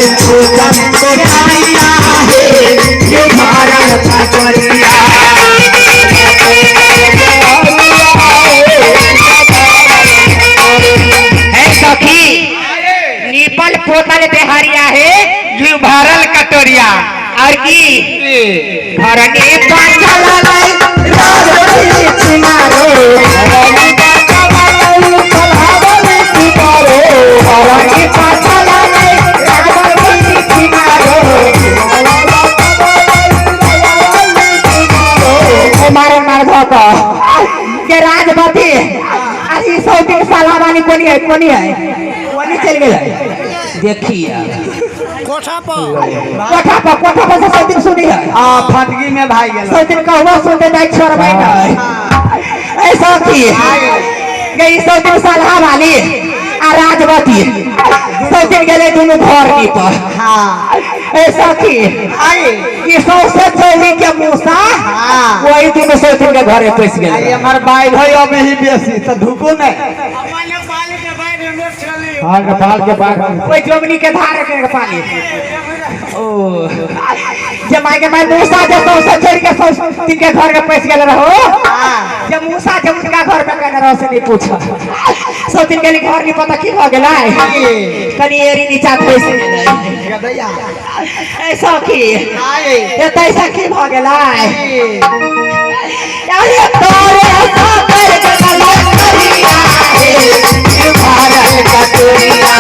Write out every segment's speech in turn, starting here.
पूजन कोठारिया है ये भारत का कोरिया है सखी नीपल पोतल देहरिया है ये भारत कटोरिया और की घरने पाछा लाई राजवती चिनारो घरने पाछा लाई कलहावली चिनारो घरने पाछा लाई राजवती चिनारो ओ मारे मार धोका के राजवती अभी 100 साल वाली कोनी है कोनी चल गए देखिए कोठा पर से सब दिन सुनी है फटगी में भाई गेल सब दिन कहवा सुनते नहीं छोड़ बैठा ऐसा की गई 100 दिन सालहा वाली आ राजवती सब दिन गेले दोनों घर की पर हां ऐसा की ये 100 से चोली के मूसा वही दिन 100 दिन के घरे पैस गेल हमर भाई भाई अब ही बेसी त धुको नहीं हां नेपाल के बाग कोई जोगनी के धार के पानी ओ जमाई के मैं मूसा जब से छोड़ के तीन के घर में पैस गेल रहो जब मूसा जब उनका घर में कहना रहो से नहीं पूछा सब दिन के लिए घर नहीं पता की हो गेला कनी एरी नीचा पैस गेलै ऐसा की ये तैसा की हो गेला यार तोरे सागर के गला करिया है ये भारत का कोरिया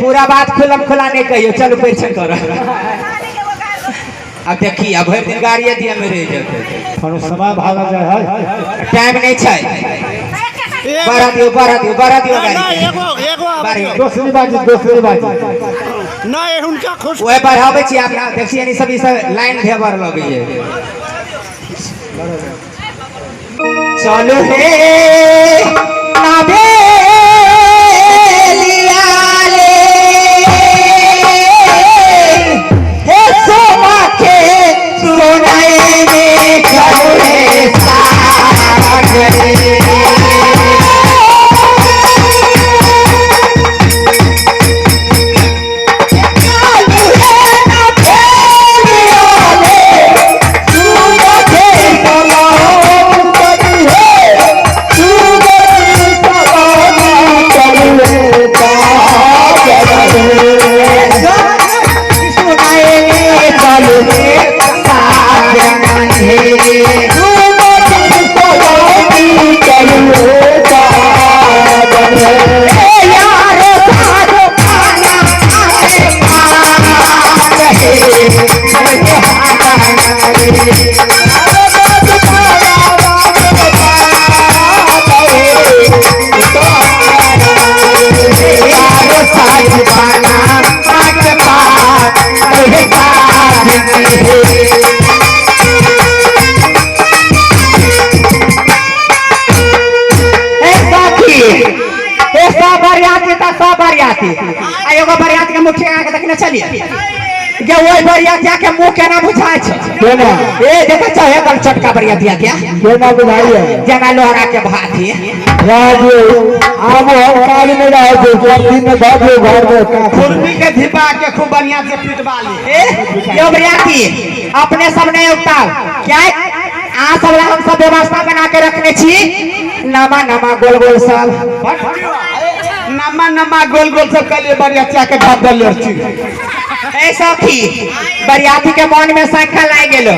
पूरा बात खुलम खुला नहीं कहियो चलो परीक्षण करो अब देखिए अब भर दिन गाड़ी दिया मेरे थोड़ा समय भागा जाए टाइम नहीं छै बारा दियो गाड़ी दूसरी बात ना उनका खुश ओए बढ़ावे छी आप देखिए नहीं सब लाइन भेबर लगे चलो हे नाबे बरियात के मुखिया के देखने चलिए जे ओई बरियात जाके मुंह केना बुझाय छै केना ए देखै छ एकल चटका बरियात दिया क्या केना बुझाय है जेना लोहरा के भाती राजू आबो काल में रह जो दिन में बाबू घर में खुरपी के धिपा के खूब बढ़िया से पिटवा ले ए यो बरियाती अपने सब नहीं उठाओ क्या आ सब हम सब व्यवस्था बना के रखने छी नमा गोल गोल सब नमा गोल सब के लिए बरियाती के भात दल छी ऐसा की बरियाती के मन में संख्या लाग गेलो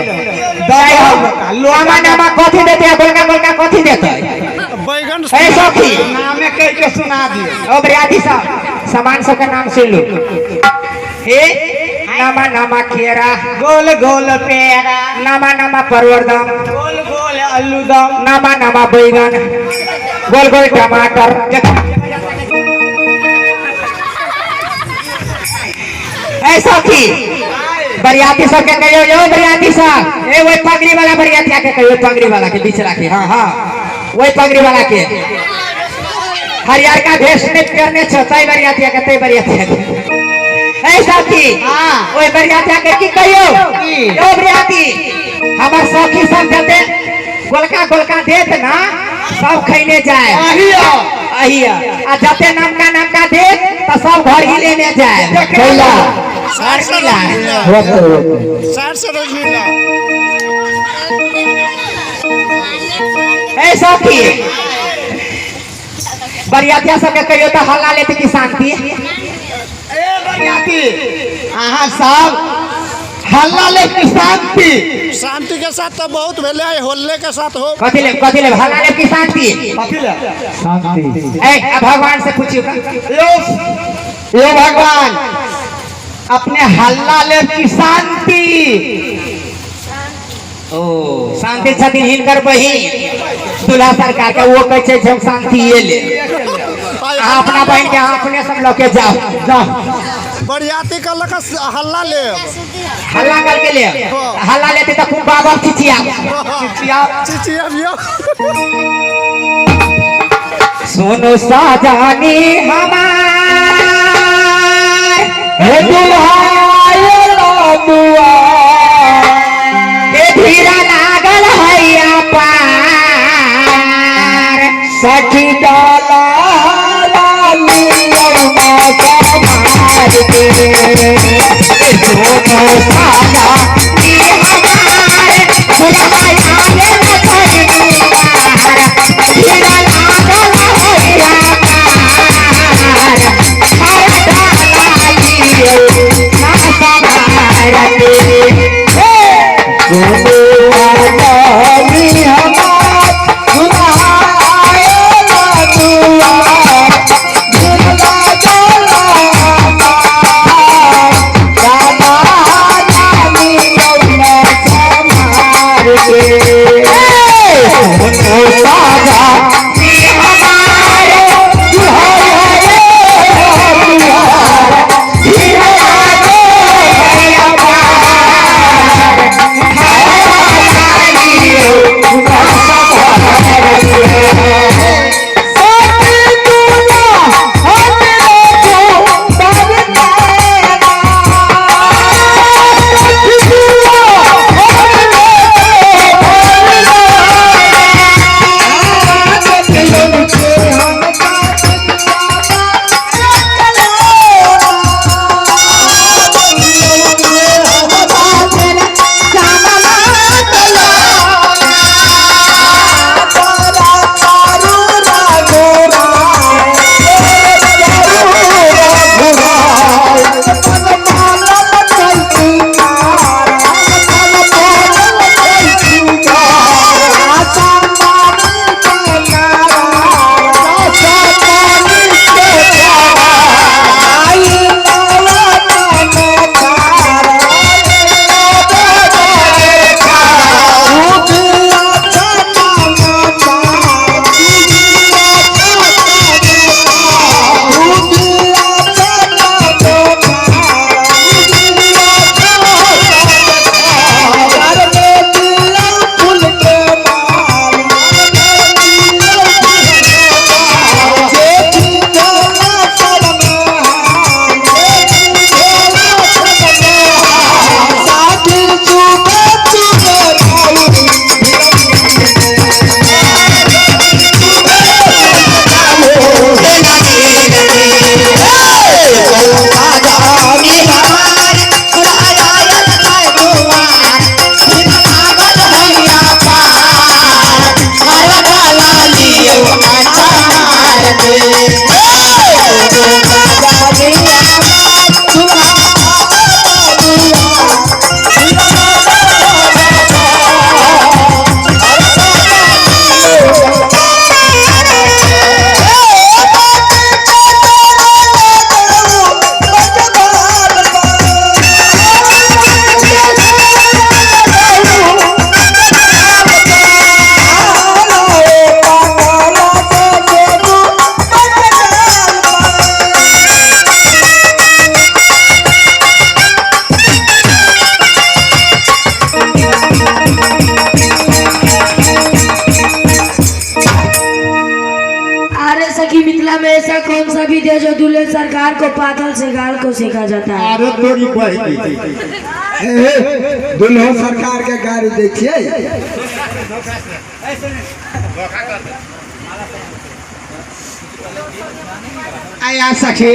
नमा कथि देते गोलका कथि देते बैगन ऐसा की नामे कह के सुना दियो ओ बरियाती सब सामान सब के नाम सुन लो हे नमा केरा गोल पेड़ा नमा परवरदम गोल आलूदम नमा बैगन गोल टमाटर ऐसा की बरियाती सब के कहियो यो बरियाती सब ए वही पगड़ी वाला बरियाती के कहियो पगड़ी वाला के बीच रखे हाँ हाँ वही पगड़ी वाला के हरियर का भेष में करने छताई बरियाती के तई बरियाती ऐसा की वही बरियाती के की कहियो यो बरियाती हमार सखी सब जते गोलका गोलका देत ना सब खैने जाए अहिया आ जते नमका दे तो सब घर ही लेने जाए कैला ऐसा की बरियातिया सबके कहियो तो हल्ला लेते की शांति ए बरियाती आहा सब हल्ला लेते शांति के साथ तो बहुत भेले होल्ले के साथ हो कथी ले हल्ला ले की शांति ए भगवान से पूछियो यो भगवान अपने हल्ला ले की शांति ओ शांति छथिन हिनकर बहिन दूल्हा सरकार के वो कहै छै हम शांति ये ले अपना बहन के अपने सब लोग के जाओ बरियाती का लगा हल्ला ले हल्ला करके ले हल्ला लेते तो खूब बाबा चिचिया सुनो साजानी हमार हे धीरा लागल हैया पार सखी डाला सरकार को पातल से गाल को सेका जाता है। अरे तोरी बहकी दुल्हन सरकार के गाड़ी देखिए। आया सखी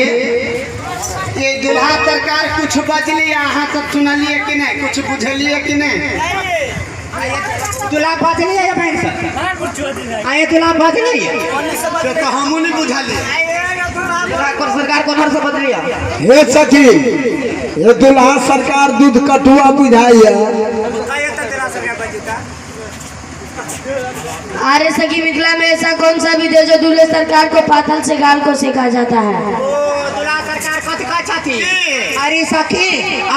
ये दुल्हा सरकार कुछ बजली अहाँ सब सुनलिए कि नहीं, कुछ बुझलिए कि नहीं? दुल्हा बजली है बहन सब आए दुल्हा बजली है तो हमू नहीं बुझलिए सरकार को नर से बदली है। हे सखी ये दुल्हा सरकार दूध कटुआ बुझाई है। अरे सखी मिथिला में ऐसा कौन सा विधि है जो दूल्हे सरकार को पातल से गाल को सेका जाता है? दुल्हा सरकार कथी का छथी? अरे सखी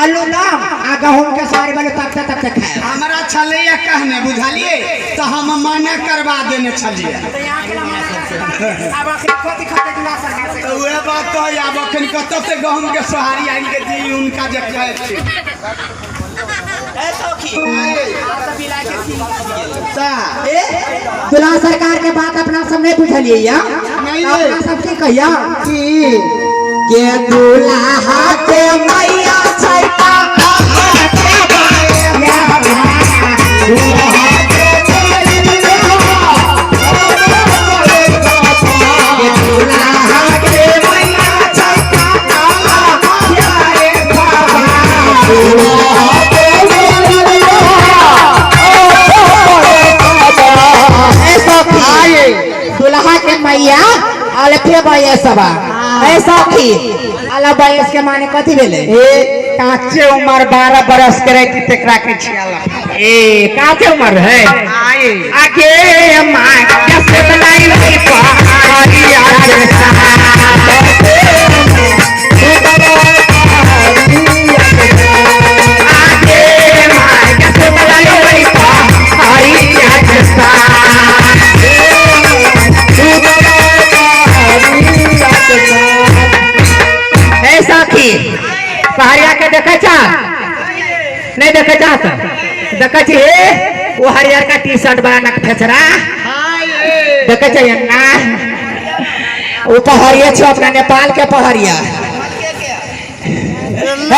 आलू नाम आ गहूम के सारे वाले तक खाए हमरा छलैया कहने बुझलिए तो हम मना करवा देने छलिए। अब अखन कथी खाते दुल्हा सरकार से? तो वह बात तो है। अब अखन कत से गहूम के सोहारी आइन के दी उनका जे खाए छी ए सखी दुल्हा सरकार के बात अपना सब नहीं बुझलिए या अपना सब की कहिया के दुल्हा के मैया छैका दुल्हा के मैया अलफे बयस बा ऐसा की अला बयस के माने कथी भेले? काचे उम्र 12 बरस के रही तेकरा के छियाला काचे उम्र है आगे मां कैसे बनाई रही पहाड़ी आगे पहाड़िया के देखे नहीं देखे देखे छी वो हरियर का टी शर्ट बना फेचरा देखे ना वो पहाड़िया छो अपना नेपाल के पहाड़िया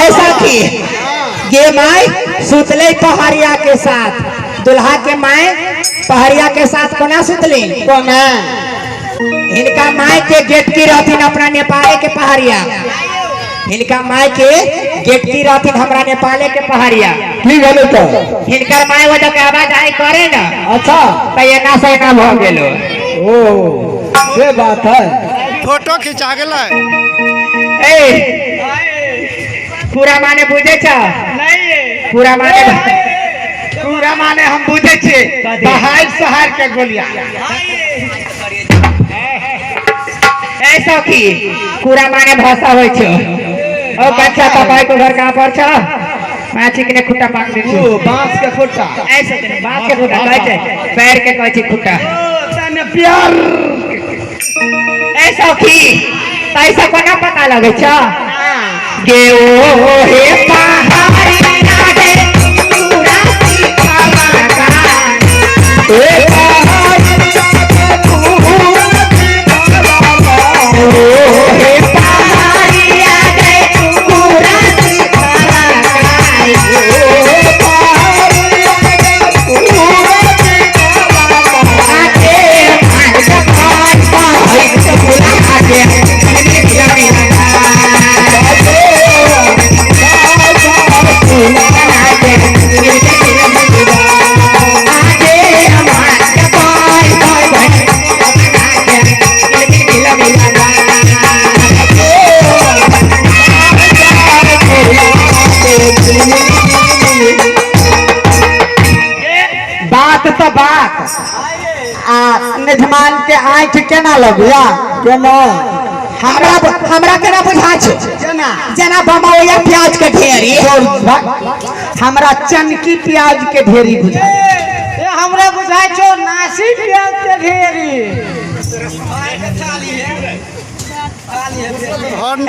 ऐसा की ये माई सुतले पहाड़िया के साथ दुल्हा के माई पहाड़िया के साथ कोना सुतली कोना इनका माई के गेट की रहती अपना नेपाल के पहाड़िया इनका माय के गेट की रहती हमरा नेपाले के पहाड़िया ठीक है तो इनकर माय वजह के आवाज आई करे ना अच्छा तो ये ना से ना भ गेलो। ओ ये बात है फोटो खिंचा गेलै ए पूरा माने बुझे छ नहीं पूरा माने हम बुझे छे बहाई शहर के गोलिया ऐसा की पूरा माने भाषा होय छ। ओ बच्चा तपाईं को घर कहां पर छ? माछी के खुट्टा पाक दे ओ बांस के खुट्टा ऐसे दिन बांस के खुट्टा कहै छै पैर के कहै छै खुट्टा तने प्यार ऐसा की ऐसा कोना पता लगे छ गे ओ हे पहाड़ी लागे पूरा सीखा का ए पहाड़ी निधमान के आँख केना लगिया केना हमरा केना बुझा छ जना बमौया प्याज के ढेरी हमरा चनकी प्याज के ढेरी बुझा हमरा बुझाय छो नासी प्याज के ढेरी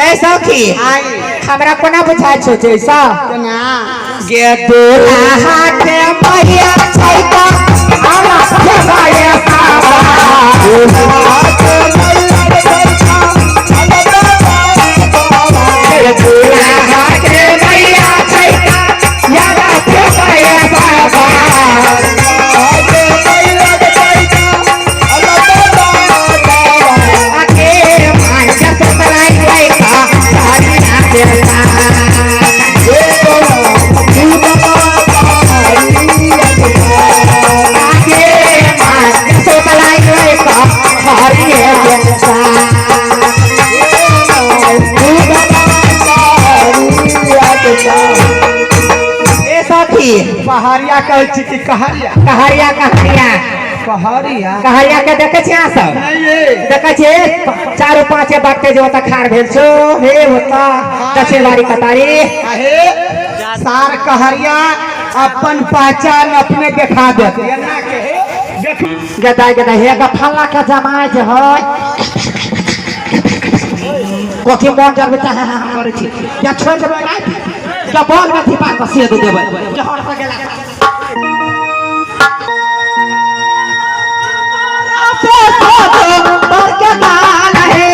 ऐसा की हमरा कोना बुझाय छो जैसा गे दुल्हा के मैया छैका आमा भगाया साबा दुल्हा के मैया छैका कथी पहाड़िया कहै छी कि कहरिया कहरिया कहरिया कहरिया कहरिया के देखे छी अहाँ सब नहीं ये देखे छी चारो पांचे बाटे जो होता खार भेल छो हे होता दक्षिण बारी कतारी अहे सार कहरिया अपन पहचान अपने दिखा देते गदाई गदाई हे गफला का जमाय जे है कोठी मन जब चाहे हम करे छी या छोड़ देबै ना या बोल में थी बात बसिए दे देबै जे हर पर गेला पर के दाल है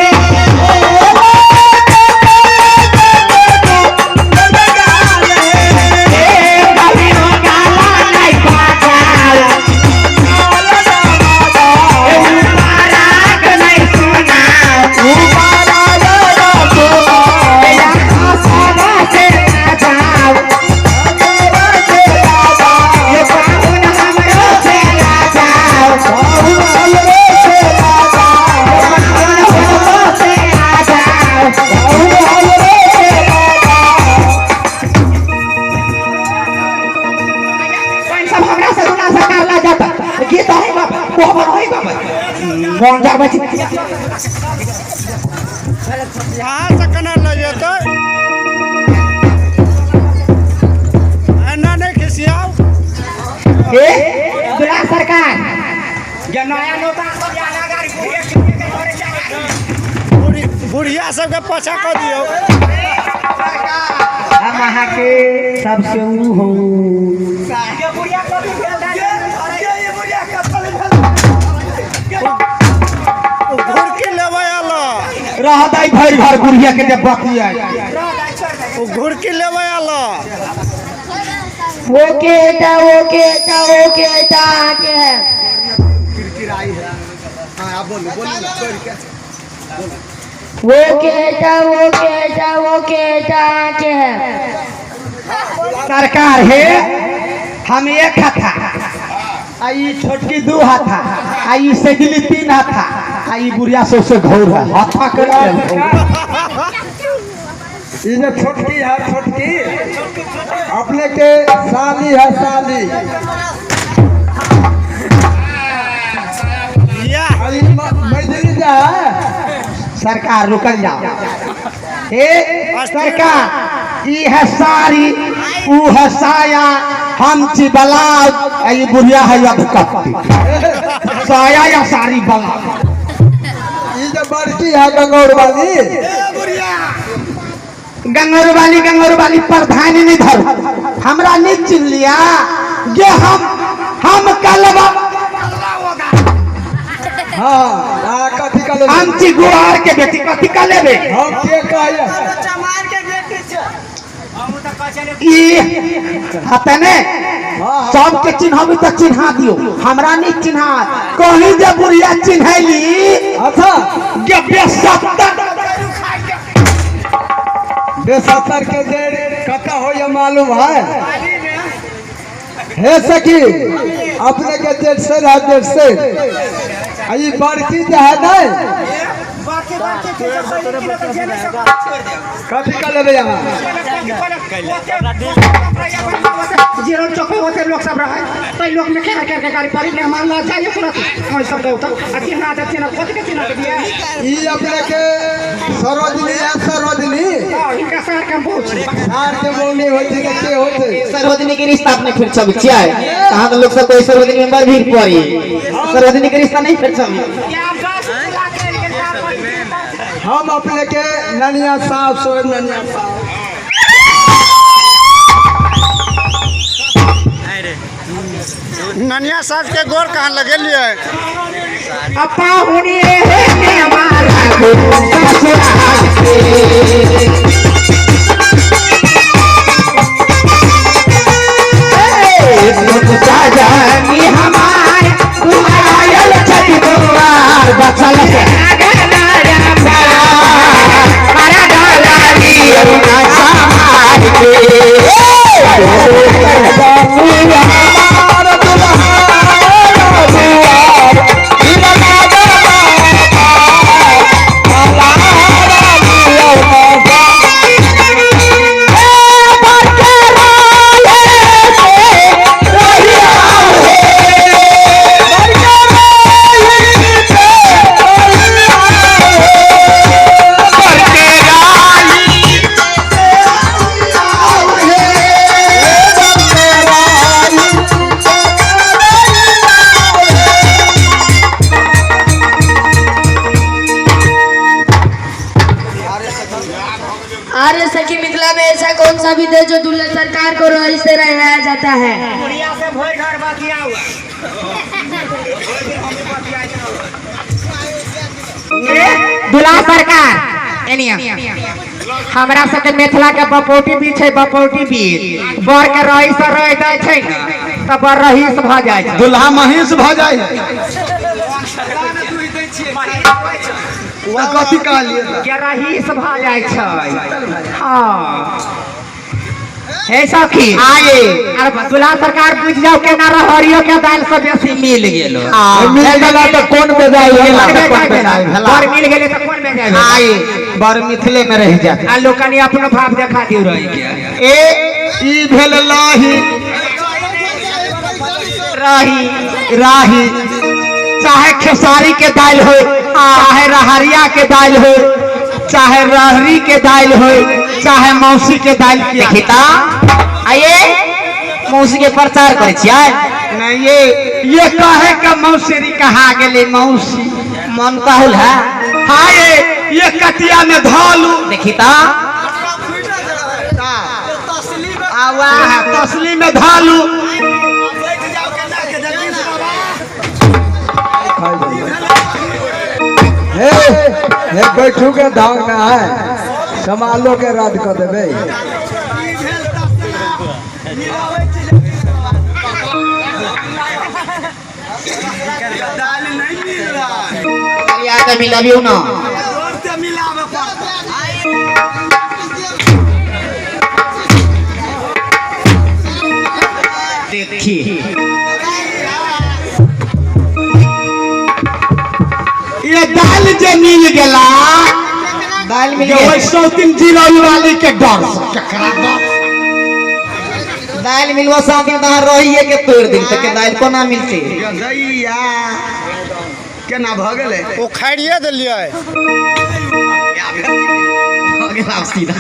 कौन जा बची यहाँ से कना लगे तो नहीं खिसियाओ ए दुला सरकार नया नौता बुढ़िया सबके पछा कर दियो हम अहाँ के सबसे ऊ हो घुड़की लेवे आलो रह दाई भर भर गुड़िया के जब बकिया घुड़की लेवे आलो ओके के सरकार है हम एक हाथा आई छोटकी दू हाथा आई सगली तीन हाथा आई बुढ़िया सबसे घोर है हाथा कर ये छोटकी है छोटकी अपने के साली है साली मैदरी जा सरकार रुकल जाओ हे सरकार ई है सारी ऊ है साया हम ची बलाव आई बुढ़िया है अब कपटी साया या सारी बलाव ये जो बड़की है गंगौर वाली प्रधानी नहीं धर हमरा नहीं चिन लिया ये हम कलवा हाँ कथी का लेबे हम ची गुआर के बेटी कथी का लेबे हम के कहया चमार के बेटी छ हम त कहले ई हतने सब के चिन्हबी त चिन्हा दियो हमरा नहीं चिन्हा कहीं जे बुढ़िया चिन्हैली अच्छा के बेसत्तर के देर कता हो ये मालूम है सखी अपने के देर से रह देर से आई बड़की जो है नहीं कथी का लेबे यहाँ जीरो चौके होते लोग सब रहे तई लोग में खेला करके गाड़ी परी ने मांगना चाहिए तुरंत हम सब गए तो चिन्हा कथी के चिन्हा दिया ई अपने के सरोजनी है सरोजनी इनका शहर के बहुत शहर के बोलने होते के होते सरोजनी के रिश्ता अपने फिर सब क्या है कहां के लोग सब कोई सरोजनी मेंबर भी पड़ी सरोजनी के रिश्ता नहीं फिर सब हम अपने के ननिया साहब सो ननिया साहब ननिया साहब के गोर कहाँ लगे लिए अपा हुनी है हमारा जानी हमारे तुम्हारा छठी दुआर बचल से मारा डाली ना समाज कि मिथिला में ऐसा कौन सा विधि जो दूल्हे सरकार को रईस से रहवाया जाता है? दूल्हा सरकार हमरा सबके मिथिला के बपौटी बीच है, बपौटी बीच बर के रईस रह जाय छै न त बर रहीस भ जाय छै, दुल्हा महिष भ जाए कथी कहलिए के रहीस भ जाय छै। हाँ हे सखी आगे अरे दूल्हा सरकार बुझ जाओ के ना रहरियो के दाल से बेसी मिल गेलो, मिल गेला तो कौन बेजाय गेला तो कौन बेजाय भेला बर मिल गेले तो कौन बेजाय भेला? आगे बर मिथिले में रह जात आ लोकनी अपनो भाव देखा दियो रही के ई भेल लाही राही चाहे खेसारी के दाल हो, चाहे रहरिया के दाल हो, चाहे रहरी के दाल हो, चाहे मौसी के दाल के देखिता आइए मौसी के प्रचार करे छियै नहीं ये कहे का मौसरी कहा गेले मौसी मन कहल है। हाँ ये कटिया में धालू देखिता आवा तसली में धालू हे बैठू के धांग ना है, समालो के रद्द कर देवे। आके मिलाबियो ना देखिए ये दाल जे मिल गेला दाल मिल ये गया, वही सौतीन जिरौली वाली के डर दाल मिलवा साथी तहां रहिए के तोड़ दिन तक के दाल कोना मिलते गैया केना भ गेले वो खाइए दिलिए। आगे लाभ सीधा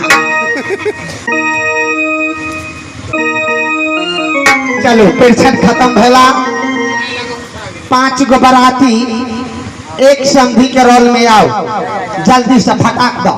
चलो परीक्षण खत्म भेला, 5 गो बराती एक संधि के रोल में आओ, जल्दी से फटाक दो।